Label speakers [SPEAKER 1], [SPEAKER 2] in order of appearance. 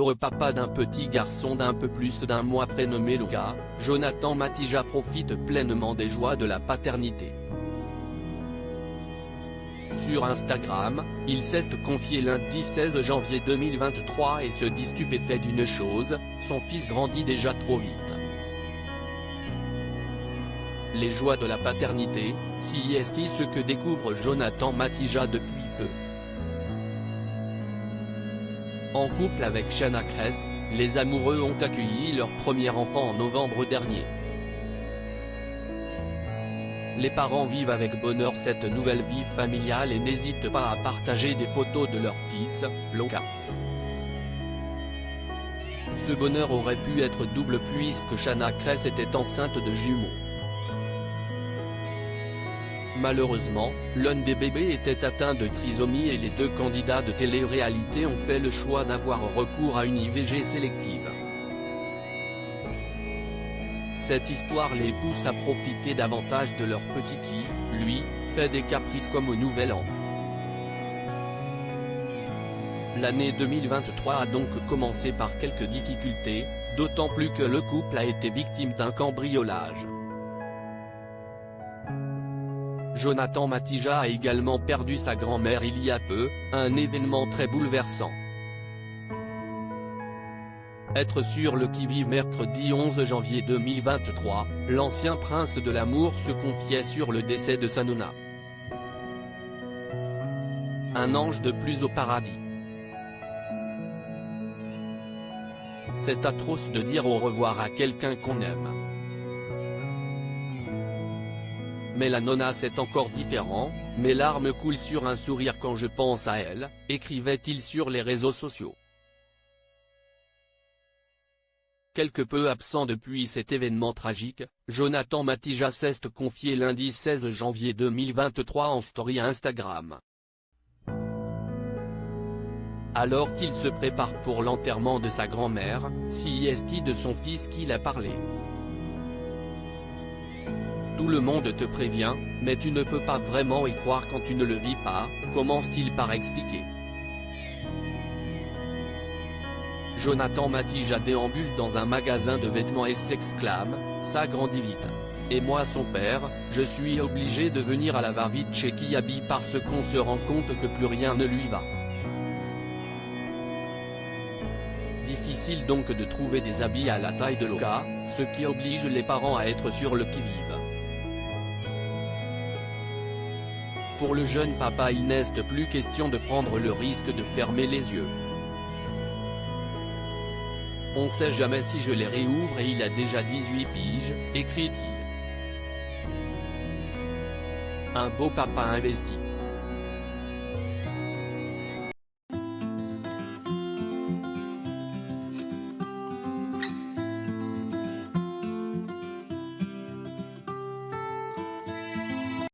[SPEAKER 1] Heureux papa d'un petit garçon d'un peu plus d'un mois prénommé Luca, Jonathan Matija profite pleinement des joies de la paternité. Sur Instagram, il s'est confié lundi 16 janvier 2023 et se dit stupéfait d'une chose, son fils grandit déjà trop vite. Les joies de la paternité, si est ce que découvre Jonathan Matija depuis peu. En couple avec Shanna Kress, les amoureux ont accueilli leur premier enfant en novembre dernier. Les parents vivent avec bonheur cette nouvelle vie familiale et n'hésitent pas à partager des photos de leur fils, Luca. Ce bonheur aurait pu être double puisque Shanna Kress était enceinte de jumeaux. Malheureusement, l'un des bébés était atteint de trisomie et les deux candidats de télé-réalité ont fait le choix d'avoir recours à une IVG sélective. Cette histoire les pousse à profiter davantage de leur petit qui, lui, fait des caprices comme au Nouvel An. L'année 2023 a donc commencé par quelques difficultés, d'autant plus que le couple a été victime d'un cambriolage. Jonathan Matija a également perdu sa grand-mère il y a peu, un événement très bouleversant. Être sur le qui-vive mercredi 11 janvier 2023, l'ancien prince de l'amour se confiait sur le décès de sa nonna. Un ange de plus au paradis. C'est atroce de dire au revoir à quelqu'un qu'on aime. Mais la nonna c'est encore différent, mes larmes coulent sur un sourire quand je pense à elle, écrivait-il sur les réseaux sociaux. Quelque peu absent depuis cet événement tragique, Jonathan Matija s'est confié lundi 16 janvier 2023 en story Instagram. Alors qu'il se prépare pour l'enterrement de sa grand-mère, si est de son fils qu'il a parlé. Tout le monde te prévient, mais tu ne peux pas vraiment y croire quand tu ne le vis pas, commence-t-il par expliquer. Jonathan Matija déambule dans un magasin de vêtements et s'exclame, ça grandit vite. Et moi son père, je suis obligé de venir à la va-vite chez Kiabi parce qu'on se rend compte que plus rien ne lui va. Difficile donc de trouver des habits à la taille de Luca, ce qui oblige les parents à être sur le qui-vive. Pour le jeune papa il n'est plus question de prendre le risque de fermer les yeux. On sait jamais si je les réouvre et il a déjà 18 piges, écrit-il. Un beau papa investi.